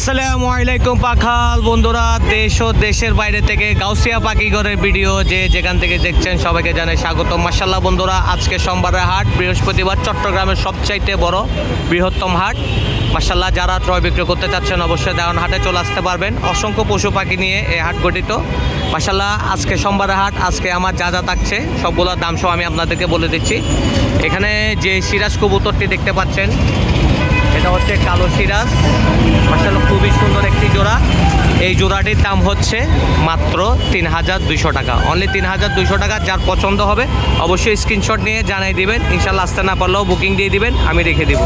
আসসালামু আলাইকুম পাখাল বন্ধুরা, দেশ ও দেশের বাইরে থেকে গাউসিয়া পাখিঘরের ভিডিও যে যেখান থেকে দেখছেন সবাইকে জানাই স্বাগত। মাশাআল্লাহ বন্ধুরা, আজকে সোমবারের হাট, বৃহস্পতিবার, চট্টগ্রামের সবচাইতে বড় বৃহত্তম হাট। মাশাআল্লাহ, যারা ক্রয় বিক্রয় করতে চাচ্ছেন অবশ্যই দেওয়ান হাটে চলে আসতে পারবেন। অসংখ্য পশু পাখি নিয়ে এই হাট গঠিত। মাশাআল্লাহ, আজকে সোমবারের হাট, আজকে আমার যা যা থাকছে সবগুলোর দাম সহ আমি আপনাদেরকে বলে দিচ্ছি। এখানে যে সিরাজ কবুতরটি দেখতে পাচ্ছেন এটা হচ্ছে কালো সিরাজ। মাশাআল্লাহ, খুবই সুন্দর একটি জোড়া। এই জোড়াটির দাম হচ্ছে মাত্র ৩,২০০ টাকা, অনলি ৩,২০০ টাকা। যার পছন্দ হবে অবশ্যই স্ক্রিনশট নিয়ে জানিয়ে দিবেন। ইনশাল্লাহ আসতে না পারলেও বুকিং দিয়ে দিবেন, আমি রেখে দিব।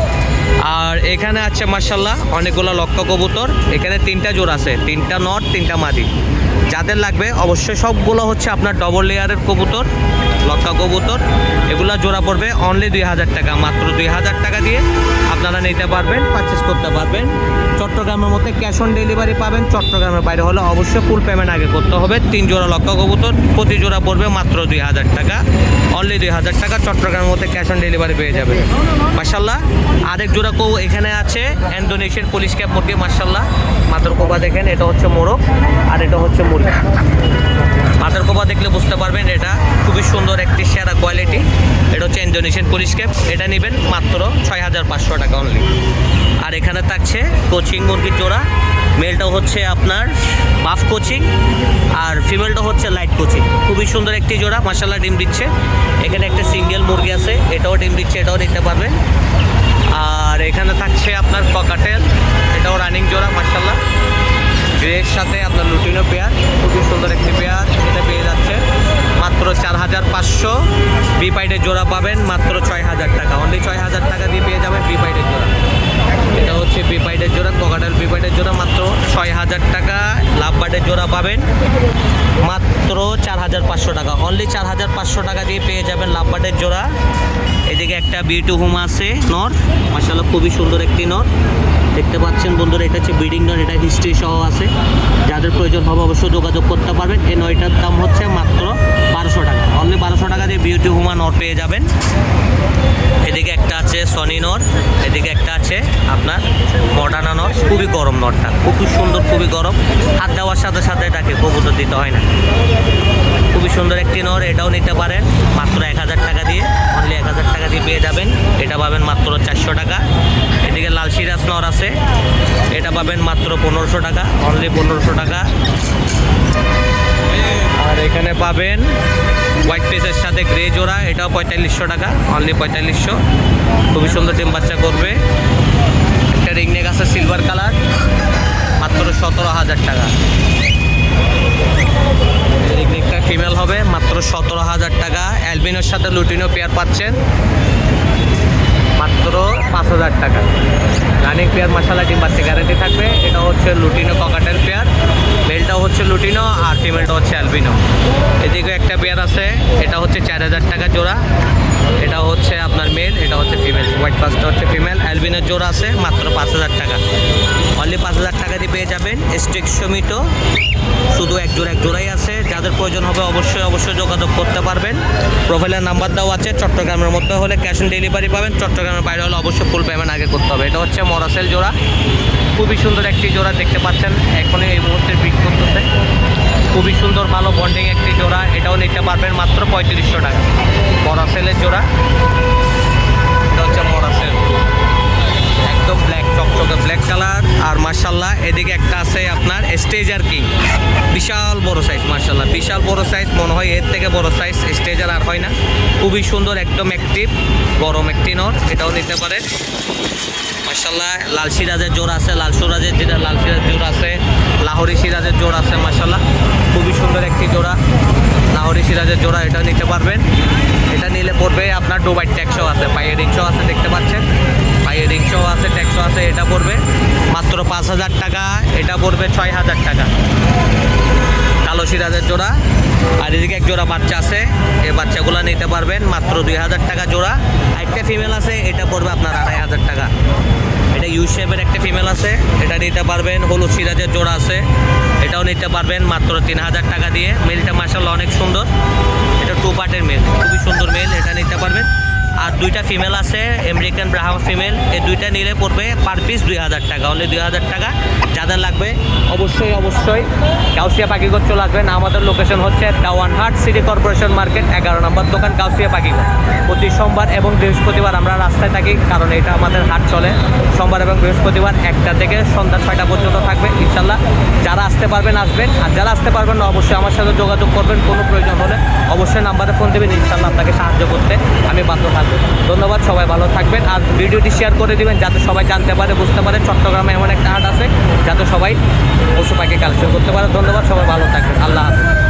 আর এখানে আছে মাশাআল্লাহ অনেকগুলো লক্ষ্য কবুতর। এখানে 3টা জোড়া আছে, 3টা নর 3টা মাদি। যাদের লাগবে অবশ্যই সবগুলো হচ্ছে আপনার ডবল লেয়ারের কবুতর, লক্ষ্য কবুতর। এগুলো জোড়া পড়বে অনলি ২,০০০ টাকা। মাত্র ২,০০০ টাকা দিয়ে আপনারা নিতে পারবেন, পারচেস করতে পারবেন। চট্টগ্রামের মধ্যে ক্যাশ অন ডেলিভারি পাবেন। চট্টগ্রামের বাইরে হলে অবশ্যই ফুল পেমেন্ট আগে করতে হবে। 3 জোড়া লক্ষ্য কবুতর, প্রতি জোড়া পড়বে মাত্র ২,০০০ টাকা, অনলি ২,০০০ টাকা। চট্টগ্রামের মধ্যে ক্যাশ অন ডেলিভারি পেয়ে যাবে। মাশাআল্লাহ, আরেক জোড়া কৌ এখানে আছে ইন্দোনেশিয়ার পুলিশ ক্যাপ মুরগি। মাশাআল্লাহ, মাথার কোপা দেখেন, এটা হচ্ছে মোরগ আর এটা হচ্ছে মুরগি। মাথার কোপা দেখলে বুঝতে পারবেন এটা খুবই সুন্দর একটি সেরা কোয়ালিটি। এটা হচ্ছে ইন্দোনেশিয়ান পুলিশ ক্যাপ। এটা নেবেন মাত্র ৬,৫০০ টাকা অনলি। আর এখানে থাকছে কোচিং মুরগির জোড়া। মেলটা হচ্ছে আপনার বাফ কোচিং আর ফিমেলটা হচ্ছে লাইট কোচিং। খুবই সুন্দর একটি জোড়া। মাশাআল্লাহ, ডিম দিচ্ছে। এখানে একটা সিঙ্গেল মুরগি আছে, এটাও ডিম দিচ্ছে, এটাও নিতে পারবেন। আর এখানে থাকছে আপনার ককাটেল, এটাও রানিং জোড়া। মাশাআল্লাহ, গ্রের সাথে আপনার লুটিনো পেয়ার, খুবই সুন্দর একটি পেয়ার। এটা পেয়ে যাচ্ছে মাত্র ৪,৫০০। বিপাইডের জোড়া পাবেন মাত্র ৬,০০০ টাকা, অনলি ৬,০০০ টাকা দিয়ে পেয়ে যাবেন বিপাইডের জোড়া। এটা হচ্ছে বিপাইডের জোড়া, ককাটেল বিপাইডের জোড়া মাত্র ৬,০০০ টাকা। লাভবার্ডের জোড়া পাবেন মাত্র ৪,৫০০ টাকা, অনলি ৪,৫০০ টাকা দিয়ে পেয়ে যাবেন লাভবার্ডের জোড়া। এদিকে একটা বিউটি হোম আছে নর। মাশাআল্লাহ, খুবই সুন্দর একটি নর দেখতে পাচ্ছেন বন্ধুরা। এটা হচ্ছে ব্রিডিং নর, এটা হিস্ট্রি সহ আছে। যাদের প্রয়োজন হবে অবশ্যই যোগাযোগ করতে পারবেন। এই নয়টার দাম হচ্ছে মাত্র ১২০০ টাকা, অনলি ১২০০ টাকা দিয়ে বিউটি হোমা নর পেয়ে যাবেন। এদিকে একটা আছে সনি নর, এদিকে একটা আছে আপনার মডার্না নর। খুবই গরম নরটা, খুবই সুন্দর, খুবই গরম। হাত দেওয়ার সাথে সাথে এটাকে কবুতর দিতে হয় না। খুবই সুন্দর একটি নর, এটাও নিতে পারেন মাত্র ১,০০০ টাকা দিয়ে, অনলি ১,০০০ টাকা দিয়ে পেয়ে যাবেন। এটা পাবেন মাত্র ৪০০ টাকা। এদিকে লাল সিরাজ নর আছে, এটা পাবেন মাত্র ১৫০০ টাকা, অনলি ১৫০০ টাকা। আর এখানে পাবেন হোয়াইট পেসের সাথে গ্রে জোড়া, এটাও ৪৫০০ টাকা, অনলি ৪৫০০। খুবই সুন্দর ডিম বাচ্চা করবে। একটা রিংনেক আছে সিলভার কালার, মাত্র ১৭,০০০ টাকা। রিংনেকটা ফিমেল হবে, মাত্র ১৭,০০০ টাকা। অ্যালবিনোর সাথে লুটিনো পেয়ার পাচ্ছেন মাত্র ৫,০০০ টাকা। Running pair. মাশাআল্লাহ, ডিম বাচ্চা গ্যারান্টি থাকবে। এটা হচ্ছে লুটিনো ককাটেল পেয়ার, মেলটাও হচ্ছে লুটিনো আর ফিমেলটা হচ্ছে অ্যালবিনো। এদিকে একটা পেয়ার আছে, এটা হচ্ছে ৪,০০০ টাকা জোড়া। এটা হচ্ছে আপনার মেল, এটা হচ্ছে ফিমেল। হোয়াইট পাসটা হচ্ছে ফিমেল। অ্যালবিনোর জোড়া আছে মাত্র ৫,০০০ টাকা, অনলি ৫,০০০ টাকা দিয়ে পেয়ে যাবেন। স্ট্রিক সমিটো শুধু এক জোড়াই আছে। যাদের প্রয়োজন হবে অবশ্যই যোগাযোগ করতে পারবেন। প্রোফাইলের নাম্বার দেওয়া আছে। চট্টগ্রামের মধ্যে হলে ক্যাশ অন ডেলিভারি পাবেন, চট্টগ্রামের বাইরে হলে অবশ্যই ফুল পেমেন্ট আগে করতে হবে। এটা হচ্ছে মরাসেল জোড়া, খুবই সুন্দর একটি জোড়া দেখতে পাচ্ছেন। এখনই এই মুহূর্তে বিক করতেছে। খুবই সুন্দর ভালো বন্ডিং একটি জোড়া, এটাও নিতে পারবেন মাত্র ৩৫০০ টাকা। মরাসেলের জোড়া, এটা হচ্ছে মরাসেল, একদম ব্ল্যাক চকচকে ব্ল্যাক কালার। আর মাশাআল্লাহ, এদিকে একটা আছে আপনার স্টেজার কিং, বিশাল বড় সাইজ। মাশাআল্লাহ, বিশাল বড় সাইজ, মনে হয় এর থেকে বড় সাইজ স্টেজার আর হয় না। খুবই সুন্দর, একদম অ্যাক্টিভ গরম একটি নর, এটাও নিতে পারেন। মাশাআল্লাহ, লাল সিরাজের জোড়া আছে, লাল সিরাজ জোড়া আছে, লাহোরি সিরাজের জোড়া আছে। মাশাআল্লাহ, খুবই সুন্দর একটি জোড়া, লাহোরি সিরাজের জোড়া, এটা নিতে পারবেন। এটা নিলে পড়বে আপনার ডুবাই ট্যাক্সও আছে, পাইয়ে রিংসও আছে, দেখতে পাচ্ছেন পাইয়ে রিংসও আছে, ট্যাক্সও আছে। এটা পড়বে মাত্র ৫,০০০ টাকা, এটা পড়বে ৬,০০০ টাকা। কালো সিরাজের জোড়া। আর এদিকে এক জোড়া বাচ্চা আছে, এই বাচ্চাগুলো নিতে পারবেন মাত্র ২,০০০ টাকা জোড়া। একটা ফিমেল আছে, এটা পড়বে আপনার ২,৫০০ টাকা। এটা ইউ শেপের একটা ফিমেল আছে, এটা নিতে পারবেন। হলুদ সিরাজের জোড়া আছে, এটাও নিতে পারবেন মাত্র ৩,০০০ টাকা দিয়ে। মেলটা মাশাআল্লাহ অনেক সুন্দর, এটা 2 পার্টের মেল, খুবই সুন্দর মেল, এটা নিতে পারবেন। আর দুইটা ফিমেল আছে আমেরিকান ব্রাহ্মা ফিমেল, এই দুইটা নিলে পড়বে পার পিস 2000 টাকা, অনলি 2000 টাকা। যাদের লাগবে অবশ্যই অবশ্যই গাউসিয়া পাখিঘর চলে আসবেন। আমাদের লোকেশন হচ্ছে দেওয়ানহাট সিটি কর্পোরেশন মার্কেট 11 নম্বর দোকান গাউসিয়া পাখিঘর। প্রতি সোমবার এবং বৃহস্পতিবার আমরা রাস্তায় থাকি, কারণ এটা আমাদের হাট চলে সোমবার এবং বৃহস্পতিবার 1টা থেকে সন্ধ্যা 6টা পর্যন্ত থাকবে ইনশাল্লাহ। যারা আসতে পারবেন আসবেন, আর যারা আসতে পারবেন না অবশ্যই আমার সাথে যোগাযোগ করবেন। কোনো প্রয়োজন হলে অবশ্যই নাম্বারে ফোন দেবেন, ইনশাল্লাহ আপনাকে সাহায্য করতে আমি বাধ্য থাকবো। ধন্যবাদ, সবাই ভালো থাকবেন। আর ভিডিওটি শেয়ার করে দিবেন যাতে সবাই জানতে পারে, বুঝতে পারে চট্টগ্রামে এমন একটা হাট আছে যাতে সবাই পশু পাখি কালেকশন করতে পারে। ধন্যবাদ, সবাই ভালো থাকবেন। আল্লাহ হাফেজ।